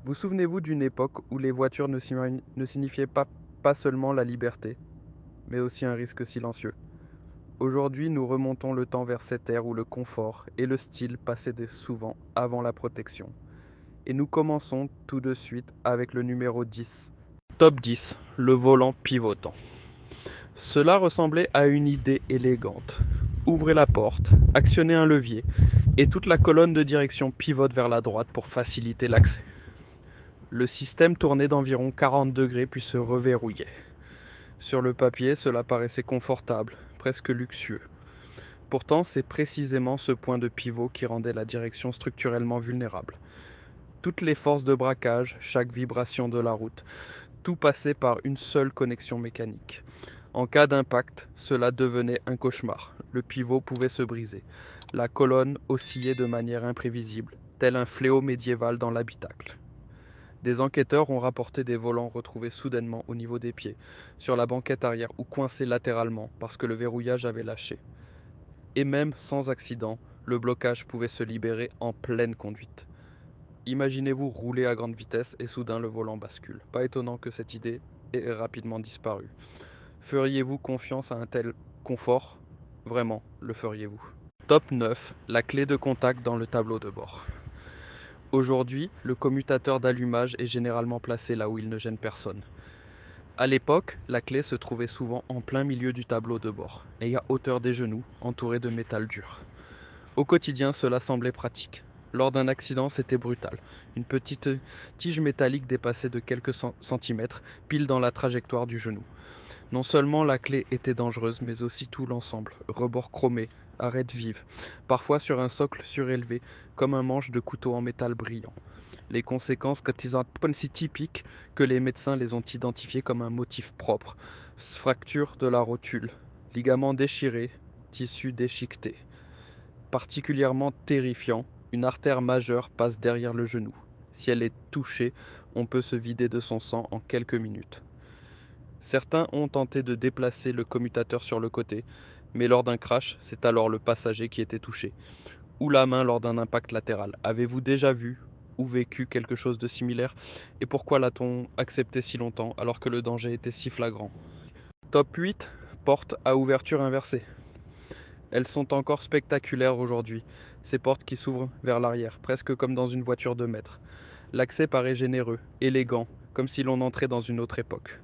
Vous souvenez-vous d'une époque où les voitures ne signifiaient pas seulement la liberté, mais aussi un risque silencieux. Aujourd'hui, nous remontons le temps vers cette ère où le confort et le style passaient souvent avant la protection. Et nous commençons tout de suite avec le numéro 10. Top 10, le volant pivotant. Cela ressemblait à une idée élégante. Ouvrez la porte, actionnez un levier, et toute la colonne de direction pivote vers la droite pour faciliter l'accès. Le système tournait d'environ 40 degrés puis se reverrouillait. Sur le papier, cela paraissait confortable, presque luxueux. Pourtant, c'est précisément ce point de pivot qui rendait la direction structurellement vulnérable. Toutes les forces de braquage, chaque vibration de la route, tout passait par une seule connexion mécanique. En cas d'impact, cela devenait un cauchemar. Le pivot pouvait se briser. La colonne oscillait de manière imprévisible, tel un fléau médiéval dans l'habitacle. Des enquêteurs ont rapporté des volants retrouvés soudainement au niveau des pieds, sur la banquette arrière ou coincés latéralement parce que le verrouillage avait lâché. Et même sans accident, le blocage pouvait se libérer en pleine conduite. Imaginez-vous rouler à grande vitesse et soudain le volant bascule. Pas étonnant que cette idée ait rapidement disparu. Feriez-vous confiance à un tel confort ? Vraiment, le feriez-vous ? Top 9, la clé de contact dans le tableau de bord. Aujourd'hui, le commutateur d'allumage est généralement placé là où il ne gêne personne. À l'époque, la clé se trouvait souvent en plein milieu du tableau de bord, et à hauteur des genoux, entourée de métal dur. Au quotidien, cela semblait pratique. Lors d'un accident, c'était brutal. Une petite tige métallique dépassait de quelques centimètres, pile dans la trajectoire du genou. Non seulement la clé était dangereuse, mais aussi tout l'ensemble. Rebord chromé, arêtes vives, parfois sur un socle surélevé, comme un manche de couteau en métal brillant. Les conséquences sont si typiques que les médecins les ont identifiées comme un motif propre. Fracture de la rotule, ligaments déchirés, tissu déchiqueté. Particulièrement terrifiant, une artère majeure passe derrière le genou. Si elle est touchée, on peut se vider de son sang en quelques minutes. Certains ont tenté de déplacer le commutateur sur le côté, mais lors d'un crash, c'est alors le passager qui était touché, ou la main lors d'un impact latéral. Avez-vous déjà vu ou vécu quelque chose de similaire ? Et pourquoi l'a-t-on accepté si longtemps alors que le danger était si flagrant ? Top 8, portes à ouverture inversée. Elles sont encore spectaculaires aujourd'hui, ces portes qui s'ouvrent vers l'arrière, presque comme dans une voiture de maître. L'accès paraît généreux, élégant, comme si l'on entrait dans une autre époque.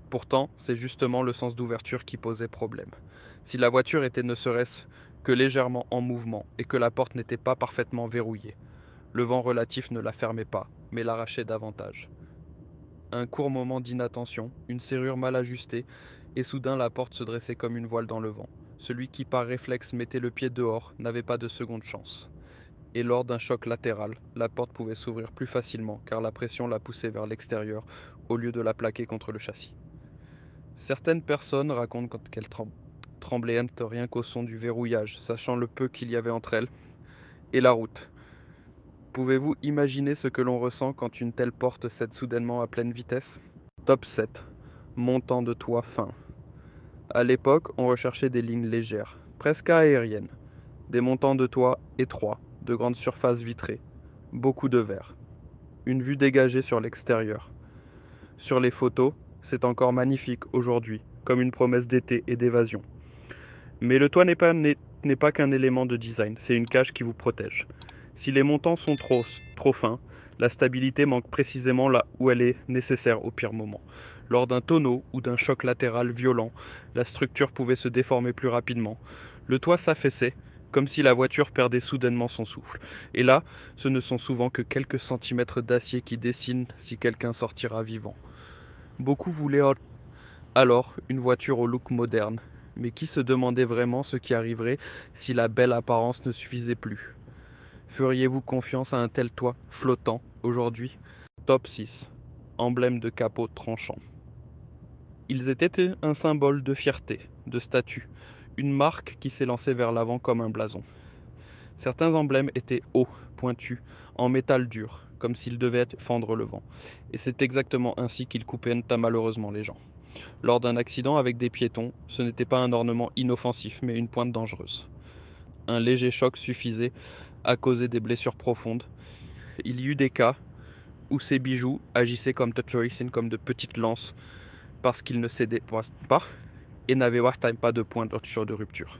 Pourtant, c'est justement le sens d'ouverture qui posait problème. Si la voiture était ne serait-ce que légèrement en mouvement et que la porte n'était pas parfaitement verrouillée, le vent relatif ne la fermait pas, mais l'arrachait davantage. Un court moment d'inattention, une serrure mal ajustée, et soudain la porte se dressait comme une voile dans le vent. Celui qui par réflexe mettait le pied dehors n'avait pas de seconde chance. Et lors d'un choc latéral, la porte pouvait s'ouvrir plus facilement car la pression la poussait vers l'extérieur au lieu de la plaquer contre le châssis. Certaines personnes racontent qu'elles tremblaient rien qu'au son du verrouillage, sachant le peu qu'il y avait entre elles et la route. Pouvez-vous imaginer ce que l'on ressent quand une telle porte cède soudainement à pleine vitesse ? Top 7. Montant de toit fin. À l'époque, on recherchait des lignes légères, presque aériennes. Des montants de toit étroits, de grandes surfaces vitrées, beaucoup de verre. Une vue dégagée sur l'extérieur. Sur les photos, c'est encore magnifique aujourd'hui, comme une promesse d'été et d'évasion. Mais le toit n'est pas qu'un élément de design, c'est une cage qui vous protège. Si les montants sont trop fins, la stabilité manque précisément là où elle est nécessaire au pire moment. Lors d'un tonneau ou d'un choc latéral violent, la structure pouvait se déformer plus rapidement. Le toit s'affaissait, comme si la voiture perdait soudainement son souffle. Et là, ce ne sont souvent que quelques centimètres d'acier qui dessinent si quelqu'un sortira vivant. Beaucoup voulaient alors une voiture au look moderne, mais qui se demandait vraiment ce qui arriverait si la belle apparence ne suffisait plus ? Feriez-vous confiance à un tel toit flottant aujourd'hui ? Top 6. Emblème de capot tranchant. Ils étaient un symbole de fierté, de statut, une marque qui s'élançait vers l'avant comme un blason. Certains emblèmes étaient hauts, pointus, en métal dur, comme s'ils devaient fendre le vent. Et c'est exactement ainsi qu'ils coupaient malheureusement les gens. Lors d'un accident avec des piétons, ce n'était pas un ornement inoffensif, mais une pointe dangereuse. Un léger choc suffisait à causer des blessures profondes. Il y eut des cas où ses bijoux agissaient comme Tetsuo-Isin, comme de petites lances, parce qu'il ne cédait pas et n'avait pas de point de rupture.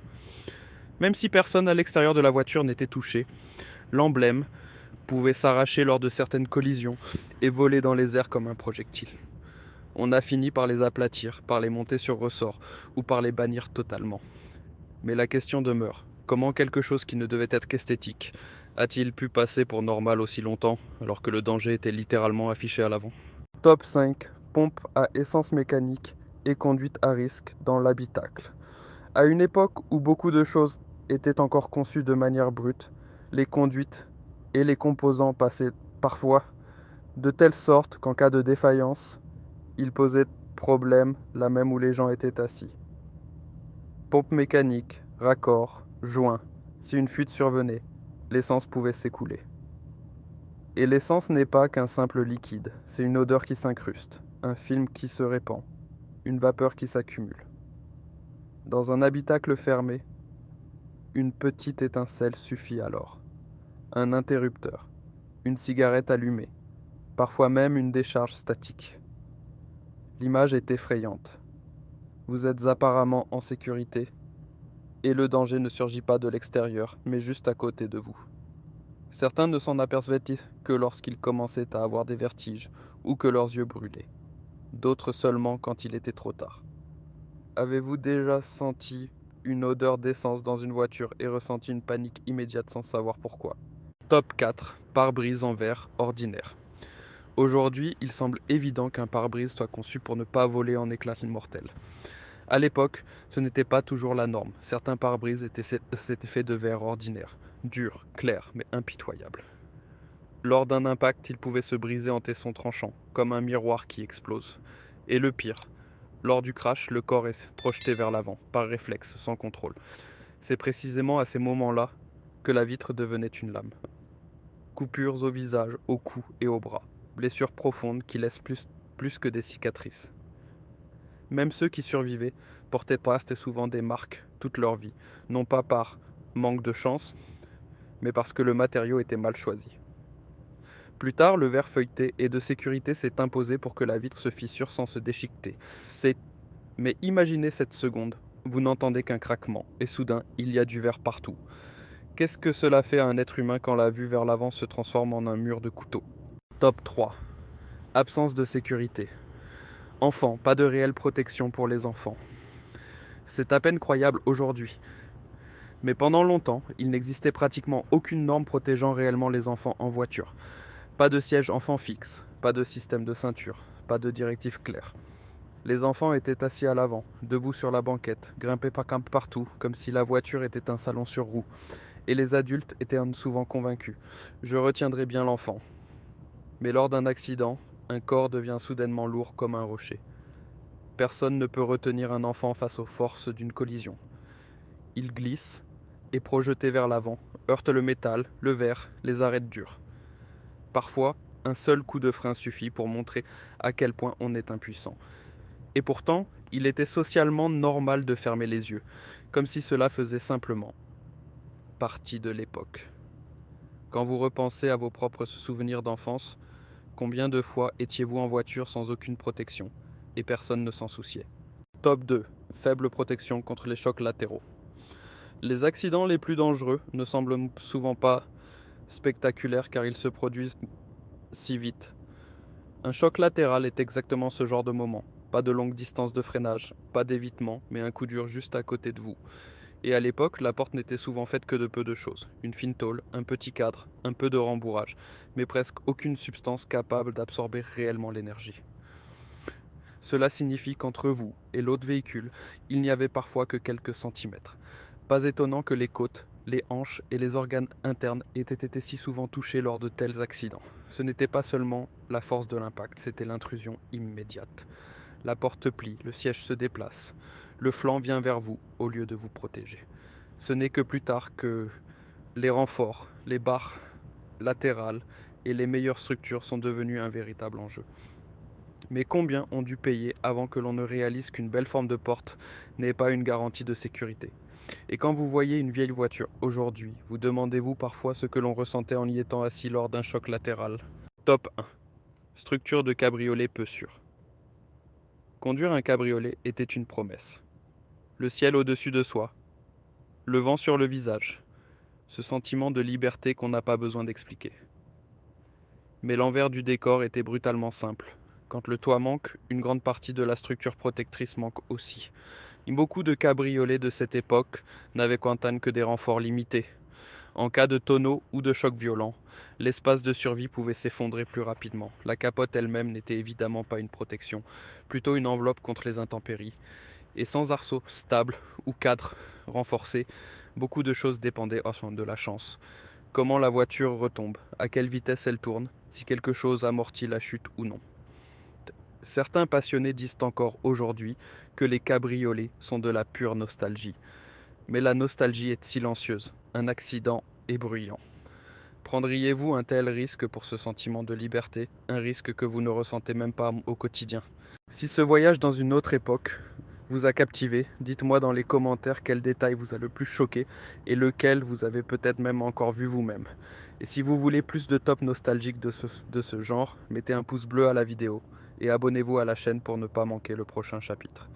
Même si personne à l'extérieur de la voiture n'était touché, l'emblème pouvait s'arracher lors de certaines collisions et voler dans les airs comme un projectile. On a fini par les aplatir, par les monter sur ressort ou par les bannir totalement. Mais la question demeure, comment quelque chose qui ne devait être qu'esthétique a-t-il pu passer pour normal aussi longtemps alors que le danger était littéralement affiché à l'avant ? Top 5. Pompe à essence mécanique et conduite à risque dans l'habitacle. À une époque où beaucoup de choses étaient encore conçues de manière brute, les conduites et les composants passaient parfois de telle sorte qu'en cas de défaillance, ils posaient problème là même où les gens étaient assis. Pompe mécanique, raccord, joint, si une fuite survenait, l'essence pouvait s'écouler. Et l'essence n'est pas qu'un simple liquide, c'est une odeur qui s'incruste, un film qui se répand, une vapeur qui s'accumule. Dans un habitacle fermé, une petite étincelle suffit alors. Un interrupteur, une cigarette allumée, parfois même une décharge statique. L'image est effrayante. Vous êtes apparemment en sécurité, et le danger ne surgit pas de l'extérieur, mais juste à côté de vous. Certains ne s'en apercevaient que lorsqu'ils commençaient à avoir des vertiges ou que leurs yeux brûlaient. D'autres seulement quand il était trop tard. Avez-vous déjà senti une odeur d'essence dans une voiture et ressenti une panique immédiate sans savoir pourquoi ? Top 4. Pare-brise en verre ordinaire. Aujourd'hui, il semble évident qu'un pare-brise soit conçu pour ne pas voler en éclats mortels. À l'époque, ce n'était pas toujours la norme. Certains pare-brises étaient faits de verre ordinaire, dur, clair, mais impitoyable. Lors d'un impact, il pouvait se briser en tessons tranchants, comme un miroir qui explose. Et le pire, lors du crash, le corps est projeté vers l'avant, par réflexe, sans contrôle. C'est précisément à ces moments-là que la vitre devenait une lame. Coupures au visage, au cou et au bras. Blessures profondes qui laissent plus que des cicatrices. Même ceux qui survivaient portaient presque souvent des marques toute leur vie, non pas par manque de chance, mais parce que le matériau était mal choisi. Plus tard, le verre feuilleté et de sécurité s'est imposé pour que la vitre se fissure sans se déchiqueter. Mais imaginez cette seconde, vous n'entendez qu'un craquement, et soudain, il y a du verre partout. Qu'est-ce que cela fait à un être humain quand la vue vers l'avant se transforme en un mur de couteaux ? Top 3. Absence de sécurité. Enfants, pas de réelle protection pour les enfants. C'est à peine croyable aujourd'hui. Mais pendant longtemps, il n'existait pratiquement aucune norme protégeant réellement les enfants en voiture. Pas de siège enfant fixe, pas de système de ceinture, pas de directive claire. Les enfants étaient assis à l'avant, debout sur la banquette, grimpés partout, comme si la voiture était un salon sur roues. Et les adultes étaient souvent convaincus. Je retiendrai bien l'enfant. Mais lors d'un accident, un corps devient soudainement lourd comme un rocher. Personne ne peut retenir un enfant face aux forces d'une collision. Il glisse, est projeté vers l'avant, heurte le métal, le verre, les arêtes dures. Parfois, un seul coup de frein suffit pour montrer à quel point on est impuissant. Et pourtant, il était socialement normal de fermer les yeux, comme si cela faisait simplement partie de l'époque. Quand vous repensez à vos propres souvenirs d'enfance, combien de fois étiez-vous en voiture sans aucune protection, et personne ne s'en souciait ? Top 2. Faible protection contre les chocs latéraux. Les accidents les plus dangereux ne semblent souvent pas spectaculaires car ils se produisent si vite. Un choc latéral est exactement ce genre de moment. Pas de longue distance de freinage, pas d'évitement, mais un coup dur juste à côté de vous. Et à l'époque, la porte n'était souvent faite que de peu de choses. Une fine tôle, un petit cadre, un peu de rembourrage, mais presque aucune substance capable d'absorber réellement l'énergie. Cela signifie qu'entre vous et l'autre véhicule, il n'y avait parfois que quelques centimètres. Pas étonnant que les côtes, les hanches et les organes internes aient été si souvent touchés lors de tels accidents. Ce n'était pas seulement la force de l'impact, c'était l'intrusion immédiate. La porte plie, le siège se déplace, le flanc vient vers vous au lieu de vous protéger. Ce n'est que plus tard que les renforts, les barres latérales et les meilleures structures sont devenus un véritable enjeu. Mais combien ont dû payer avant que l'on ne réalise qu'une belle forme de porte n'est pas une garantie de sécurité ? Et quand vous voyez une vieille voiture aujourd'hui, vous demandez-vous parfois ce que l'on ressentait en y étant assis lors d'un choc latéral ? Top 1. Structure de cabriolet peu sûre. Conduire un cabriolet était une promesse. Le ciel au-dessus de soi, le vent sur le visage, ce sentiment de liberté qu'on n'a pas besoin d'expliquer. Mais l'envers du décor était brutalement simple. Quand le toit manque, une grande partie de la structure protectrice manque aussi. Beaucoup de cabriolets de cette époque n'avaient quant à eux que des renforts limités. En cas de tonneau ou de choc violent, l'espace de survie pouvait s'effondrer plus rapidement. La capote elle-même n'était évidemment pas une protection, plutôt une enveloppe contre les intempéries. Et sans arceau stable ou cadre renforcé, beaucoup de choses dépendaient de la chance. Comment la voiture retombe, à quelle vitesse elle tourne, si quelque chose amortit la chute ou non. Certains passionnés disent encore aujourd'hui que les cabriolets sont de la pure nostalgie. Mais la nostalgie est silencieuse, un accident est bruyant. Prendriez-vous un tel risque pour ce sentiment de liberté, un risque que vous ne ressentez même pas au quotidien? Si ce voyage dans une autre époque vous a captivé, dites-moi dans les commentaires quel détail vous a le plus choqué et lequel vous avez peut-être même encore vu vous-même. Et si vous voulez plus de top nostalgiques de ce genre, mettez un pouce bleu à la vidéo et abonnez-vous à la chaîne pour ne pas manquer le prochain chapitre.